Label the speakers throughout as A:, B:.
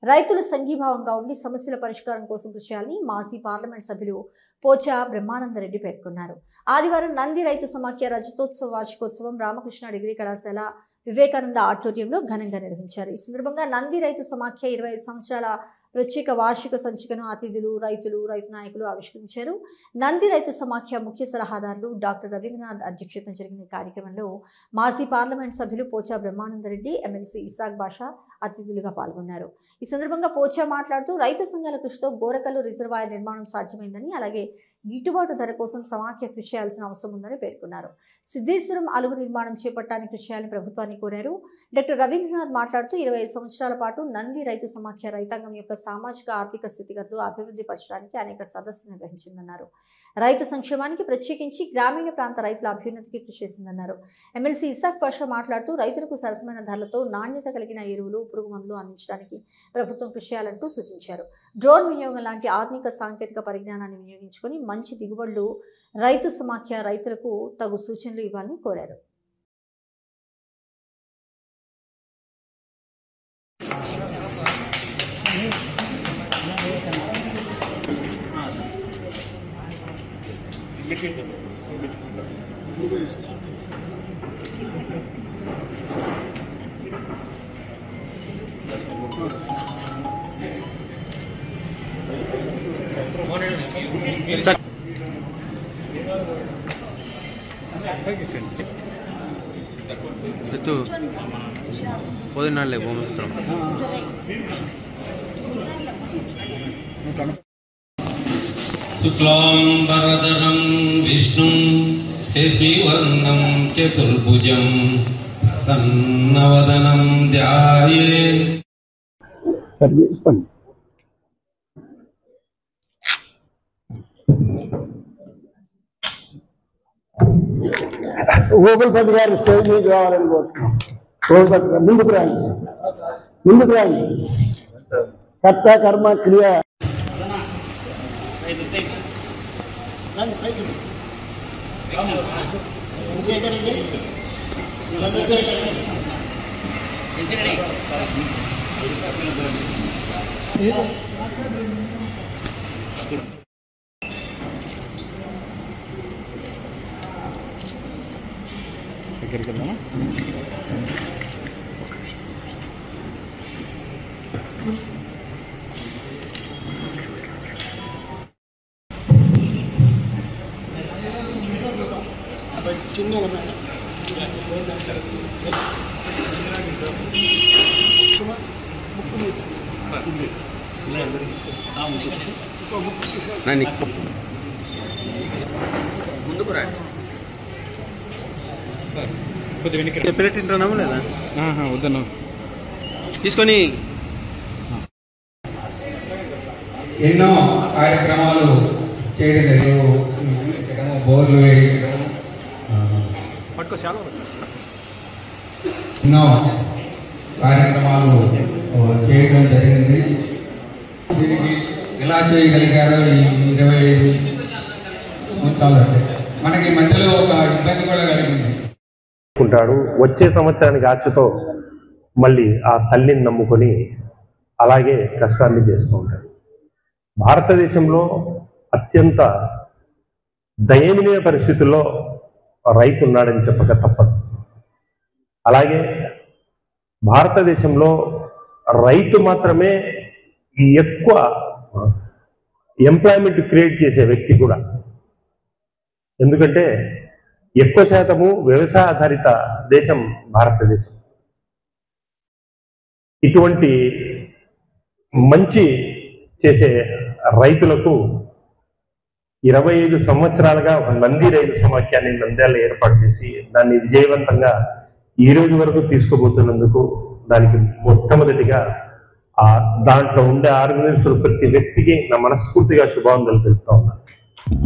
A: రైతులు సంఘీభావంగా ఉండి సమస్యల పరిష్కారం కోసం కృషి చేయాలని మాజీ పార్లమెంట్ సభ్యులు పోచా బ్రహ్మానందరెడ్డి పేర్కొన్నారు. ఆదివారం నంది రైతు సమాఖ్య రజతోత్సవ వార్షికోత్సవం రామకృష్ణ డిగ్రీ కళాశాల వివేకానంద ఆడిటోరియంలో ఘనంగా నిర్వహించారు. ఈ సందర్భంగా నంది రైతు సమాఖ్య 25 సంవత్సరాల ప్రత్యేక వార్షిక సంచికను అతిథులు, రైతులు, రైతు నాయకులు ఆవిష్కరించారు. నంది రైతు సమాఖ్య ముఖ్య సలహాదారులు డాక్టర్ రవీంద్రనాథ్ అధ్యక్షతన జరిగిన ఈ కార్యక్రమంలో మాజీ పార్లమెంట్ సభ్యులు పోచా బ్రహ్మానందరెడ్డి, ఎమ్మెల్సీ ఇసాక్ బాషా అతిథులుగా పాల్గొన్నారు. ఈ సందర్భంగా పోచా మాట్లాడుతూ రైతు సంఘాల కృషితో గోరకల్లు రిజర్వాయర్ నిర్మాణం సాధ్యమైందని, అలాగే గిట్టుబాటు ధర కోసం సమాఖ్య కృషి చేయాల్సిన అవసరం ఉందని పేర్కొన్నారు. సిద్ధేశ్వరం అలుగు నిర్మాణం చేపట్టడానికి కృషి చేయాలని ప్రభుత్వాన్ని కోరారు. డాక్టర్ రవీంద్రనాథ్ మాట్లాడుతూ 25 సంవత్సరాల పాటు నంది రైతు సమాఖ్య రైతాంగం యొక్క సామాజిక ఆర్థిక స్థితిగతులు అభివృద్ధి పరచడానికి అనేక సదస్సులు నిర్వహించిందన్నారు. రైతు సంక్షేమానికి ప్రత్యేకించి గ్రామీణ ప్రాంత రైతుల అభ్యున్నతికి కృషి చేసిందన్నారు. ఎమ్మెల్సీ ఇసాక్ బాషా మాట్లాడుతూ రైతులకు సరసమైన ధరలతో నాణ్యత కలిగిన ఎరువులు, పురుగు మందులు అందించడానికి ప్రభుత్వం కృషి చేయాలంటూ సూచించారు. డ్రోన్ వినియోగం లాంటి ఆధునిక సాంకేతిక పరిజ్ఞానాన్ని వినియోగించుకొని మంచి దిగుబడులు రైతు సమాఖ్య రైతులకు తగు సూచనలు ఇవ్వాలని కోరారు.
B: itu podinale bomostrom
C: శుక్లాం వరదరం విష్ణుం శశివర్ణం చతుర్భుజం ప్రసన్నవదనం ధ్యాయేత్.
D: ఓగుల్పతి గారు స్టేజ్ మీద రావాలని కోరుతున్నాం. ఓగుల్పతి గారు ముందుకు రండి. కర్త కర్మ క్రియ
E: దగ్గరికి వెళ్దామా?
B: ముందుకు రండి.
E: కొద్దిగా వెనక్కి
B: చెప్పినట్టు వింటున్నాము లేదా?
E: వద్దన్నా
B: తీసుకొని
C: ఎన్నో కార్యక్రమాలు చేయడం, బోర్లు వేయడం, ఎన్నో కార్యక్రమాలు చేయడం జరిగింది. దీనికి ఎలా చేయగలిగారో ఈ 25 సంవత్సరాలు అంటే మనకి మధ్యలో ఒక ఇబ్బంది కూడా కలిగింది.
F: వచ్చే సంవత్సరానికి ఆశతో మళ్ళీ ఆ తల్లిని నమ్ముకొని అలాగే కష్టాన్ని చేస్తూ ఉంటాడు. భారతదేశంలో అత్యంత దయనీయ పరిస్థితుల్లో రైతు ఉన్నాడని చెప్పక తప్పదు. అలాగే భారతదేశంలో రైతు మాత్రమే ఎక్కువ ఎంప్లాయ్మెంట్ క్రియేట్ చేసే వ్యక్తి కూడా. ఎందుకంటే ఎక్కువ శాతము వ్యవసాయ ఆధారిత దేశం భారతదేశం. ఇటువంటి మంచి చేసే రైతులకు 25 సంవత్సరాలుగా ఒక నంది రైతు సమాఖ్యాన్ని నంద్యాల ఏర్పాటు చేసి దాన్ని విజయవంతంగా ఈ రోజు వరకు తీసుకుపోతున్నందుకు దానికి మొట్టమొదటిగా దాంట్లో ఉండే ఆర్గనైజర్లు ప్రతి వ్యక్తికి నా మనస్ఫూర్తిగా శుభాకాంక్షలు తెలుపుతా ఉన్నాను.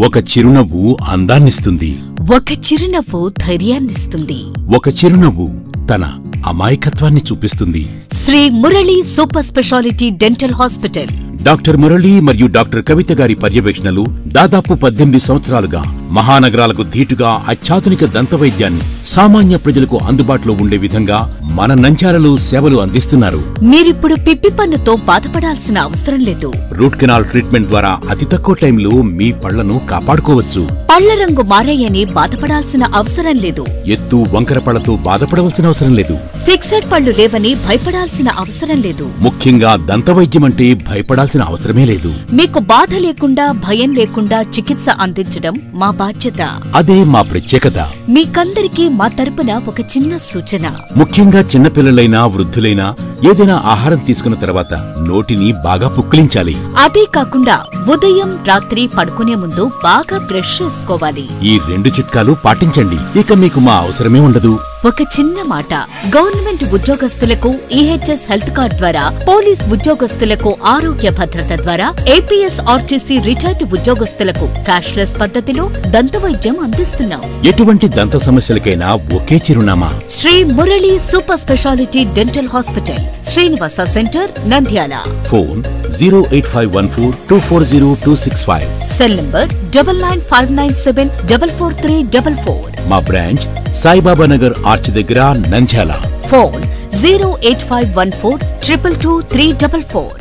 G: ఒక చిరునవ్వు అందాన్నిస్తుంది,
H: ఒక చిరునవ్వు ధైర్యాన్నిస్తుంది,
G: ఒక చిరునవ్వు తన అమాయకత్వాన్ని చూపిస్తుంది.
H: Shri Murali super speciality dental hospital.
G: Doctor Murali మరియు డాక్టర్ కవిత గారి పర్యవేక్షణలు దాదాపు 18 సంవత్సరాలుగా మహానగరాలకు ధీటుగా అత్యాధునిక దంతవైద్యాన్ని సామాన్య ప్రజలకు అందుబాటులో ఉండే విధంగా మన నంద్యాలలో సేవలు అందిస్తున్నారు.
H: మీరిప్పుడు పిప్పి పన్నుతో బాధపడాల్సిన అవసరం లేదు.
G: రూట్ కెనాల్ ట్రీట్మెంట్ ద్వారా అతి తక్కువ టైంలో మీ పళ్లను కాపాడుకోవచ్చు.
H: పళ్ల రంగు మారాయని బాధపడాల్సిన అవసరం లేదు.
G: ఎత్తు వంకర పళ్లతో బాధపడవలసిన అవసరం లేదు.
H: ఫిక్సెడ్ పళ్లు లేవని భయపడాల్సిన అవసరం లేదు.
G: ముఖ్యంగా దంతవైద్యం అంటే భయపడాల్సిన అవసరమే లేదు.
H: మీకు బాధ లేకుండా భయం లేకుండా చికిత్స అందించడం మా బాధ్యత.
G: అదే మా ప్రత్యేకత.
H: మీకందరికీ మా తరపున ఒక చిన్న సూచన.
G: ముఖ్యంగా చిన్నపిల్లలైనా వృద్ధులైనా ఏదైనా ఆహారం తీసుకున్న తర్వాత నోటిని బాగా పుక్కిలించాలి.
H: అదే కాకుండా ఉదయం రాత్రి పడుకునే ముందు బాగా బ్రష్ చేసుకోవాలి.
G: ఈ 2 చిట్కాలు పాటించండి. ఇక మీకు మా అవసరమే ఉండదు.
H: ఒక చిన్న మాట, గవర్నమెంట్ ఉద్యోగస్తులకు ఈహెచ్ఎస్ హెల్త్ కార్డ్ ద్వారా, పోలీస్ ఉద్యోగస్తులకు ఆరోగ్య భద్రత ద్వారా, ఏపీఎస్ ఆర్టీసీ రిటైర్డ్ ఉద్యోగస్తులకు క్యాష్లెస్ పద్ధతిలో దంతవైద్యం అందిస్తున్నాం.
G: ఎటువంటి దంత సమస్యలకైనా ఒకే చిరునామా,
H: Shri Murali super speciality dental hospital, Srinivasa centre, Nandyal.
G: Phone 08514240265.
H: Cell number 9959744344.
G: మా బ్రాంచ్ సాయిబాబా నగర్ ఆర్చ్ దగ్గర, Nandyal.
H: Phone 08514222344.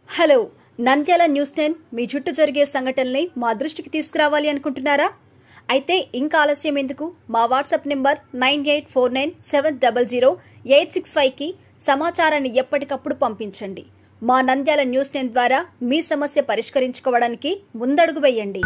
A: Hello, Nandyal news 10 మీ చుట్టూ జరిగే సంఘటనల్ని మా దృష్టికి తీసుకురావాలి అనుకుంటున్నారా? అయితే ఇంకా ఆలస్యం ఎందుకు? మా వాట్సాప్ నెంబర్ 9849700865కి సమాచారాన్ని ఎప్పటికప్పుడు పంపించండి. మా నంద్యాల న్యూస్ 10 ద్వారా మీ సమస్య పరిష్కరించుకోవడానికి ముందడుగు వేయండి.